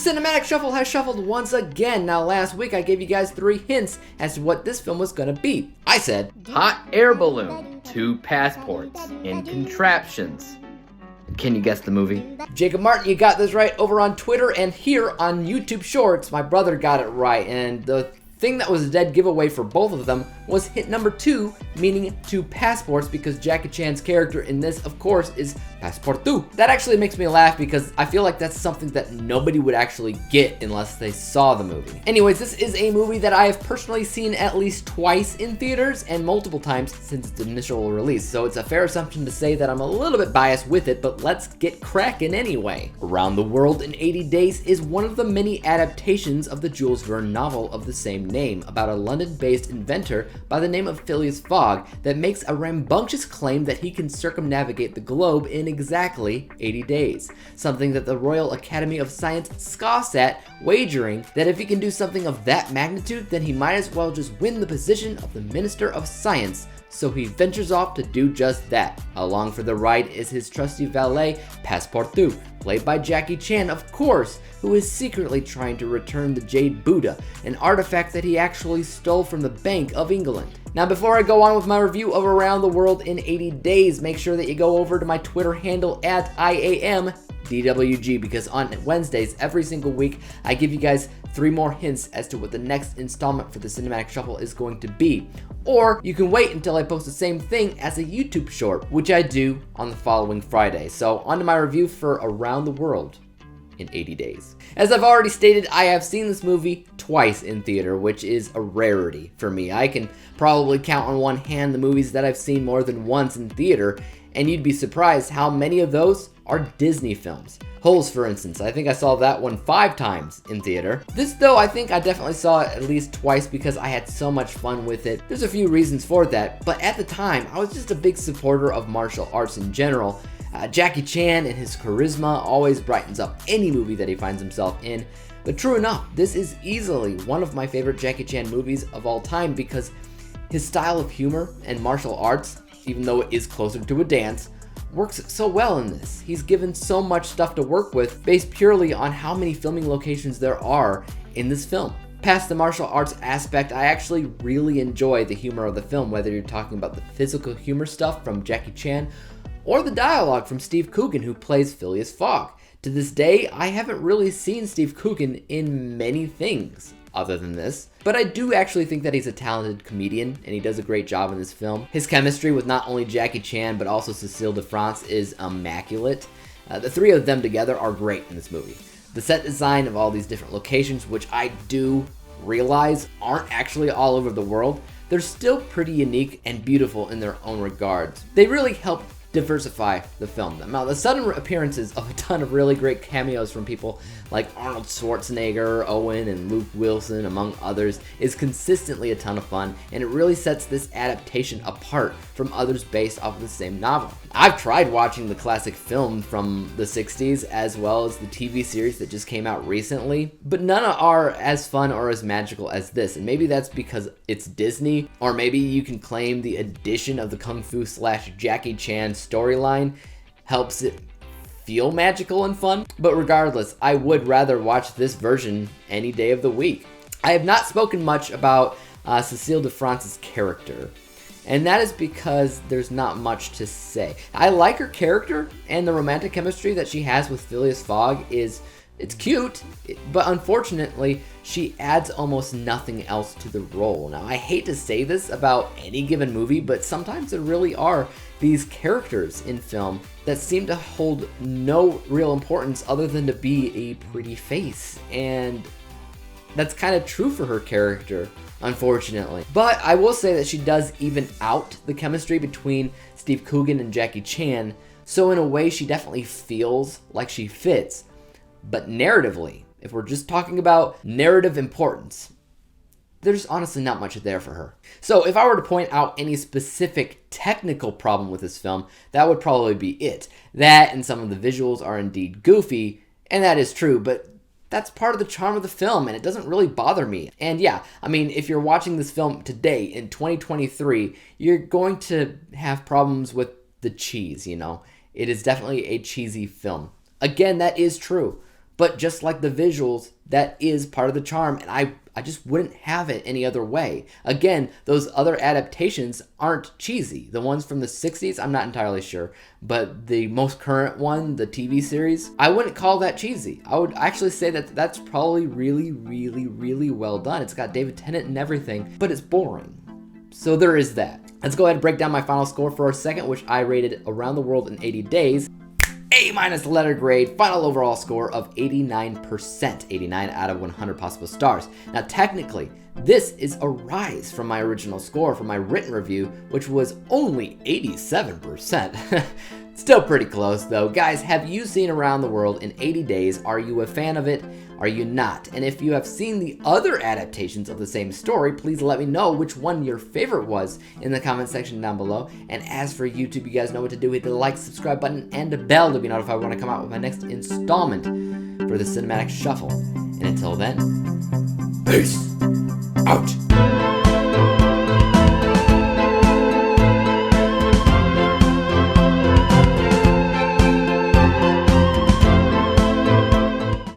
Cinematic Shuffle has shuffled once again. Now last week I gave you guys 3 hints as to what this film was gonna be. I said, hot air balloon, 2 passports, and contraptions. Can you guess the movie? Jacob Martin, you got this right over on Twitter, and here on YouTube Shorts, my brother got it right, and the thing that was a dead giveaway for both of them was hint number 2, meaning 2 passports, because Jackie Chan's character in this, of course, is Passepartout. That actually makes me laugh because I feel like that's something that nobody would actually get unless they saw the movie. Anyways, this is a movie that I have personally seen at least twice in theaters and multiple times since its initial release, so it's a fair assumption to say that I'm a little bit biased with it, but let's get cracking anyway. Around the World in 80 Days is one of the many adaptations of the Jules Verne novel of the same name, about a London-based inventor by the name of Phileas Fogg that makes a rambunctious claim that he can circumnavigate the globe in exactly 80 days, something that the Royal Academy of Science scoffs at, wagering that if he can do something of that magnitude, then he might as well just win the position of the Minister of Science. So he ventures off to do just that. Along for the ride is his trusty valet, Passepartout, played by Jackie Chan, of course, who is secretly trying to return the Jade Buddha, an artifact that he actually stole from the Bank of England. Now, before I go on with my review of Around the World in 80 Days, make sure that you go over to my Twitter handle at IAMDWG, because on Wednesdays every single week I give you guys 3 more hints as to what the next installment for the Cinematic Shuffle is going to be. Or you can wait until I post the same thing as a YouTube short, which I do on the following Friday. So on to my review for Around the World in 80 Days. As I've already stated, I have seen this movie twice in theater, which is a rarity for me. I can probably count on one hand the movies that I've seen more than once in theater, and you'd be surprised how many of those are Disney films. Holes, for instance, I think I saw that one 5 times in theater. This, though, I think I definitely saw it at least twice because I had so much fun with it. There's a few reasons for that, but at the time, I was just a big supporter of martial arts in general. Jackie Chan and his charisma always brightens up any movie that he finds himself in. But true enough, this is easily one of my favorite Jackie Chan movies of all time because his style of humor and martial arts, even though it is closer to a dance, works so well in this. He's given so much stuff to work with based purely on how many filming locations there are in this film. Past the martial arts aspect, I actually really enjoy the humor of the film, whether you're talking about the physical humor stuff from Jackie Chan or the dialogue from Steve Coogan, who plays Phileas Fogg. To this day, I haven't really seen Steve Coogan in many things other than this, but I do actually think that he's a talented comedian and he does a great job in this film. His chemistry with not only Jackie Chan but also Cécile de France is immaculate. The 3 of them together are great in this movie. The set design of all these different locations, which I do realize aren't actually all over the world, they're still pretty unique and beautiful in their own regards. They really help diversify the film. Now, the sudden appearances of a ton of really great cameos from people like Arnold Schwarzenegger, Owen, and Luke Wilson, among others, is consistently a ton of fun, and it really sets this adaptation apart from others based off of the same novel. I've tried watching the classic film from the 60s as well as the TV series that just came out recently, but none are as fun or as magical as this, and maybe that's because it's Disney, or maybe you can claim the addition of the Kung Fu / Jackie Chan storyline helps it feel magical and fun. But regardless, I would rather watch this version any day of the week. I have not spoken much about Cécile de France's character, and that is because there's not much to say. I like her character, and the romantic chemistry that she has with Phileas Fogg it's cute, but unfortunately, she adds almost nothing else to the role. Now, I hate to say this about any given movie, but sometimes there really are these characters in film that seem to hold no real importance other than to be a pretty face. And that's kind of true for her character, unfortunately. But I will say that she does even out the chemistry between Steve Coogan and Jackie Chan, so in a way she definitely feels like she fits. But narratively, if we're just talking about narrative importance, there's honestly not much there for her. So if I were to point out any specific technical problem with this film, that would probably be it. That and some of the visuals are indeed goofy, and that is true, but that's part of the charm of the film, and it doesn't really bother me. And yeah, I mean, if you're watching this film today in 2023, you're going to have problems with the cheese, you know? It is definitely a cheesy film. Again, that is true. But just like the visuals, that is part of the charm, and I just wouldn't have it any other way. Again, those other adaptations aren't cheesy. The ones from the 60s, I'm not entirely sure, but the most current one, the TV series, I wouldn't call that cheesy. I would actually say that that's probably really, really, really well done. It's got David Tennant and everything, but it's boring. So there is that. Let's go ahead and break down my final score for a second, which I rated Around the World in 80 Days. A- letter grade, final overall score of 89%, 89 out of 100 possible stars. Now technically, this is a rise from my original score from my written review, which was only 87%. Still pretty close though. Guys, have you seen Around the World in 80 Days? Are you a fan of it? Are you not? And if you have seen the other adaptations of the same story, please let me know which one your favorite was in the comment section down below. And as for YouTube, you guys know what to do. Hit the like, subscribe button, and the bell to be notified when I come out with my next installment for the Cinematic Shuffle. And until then, peace out.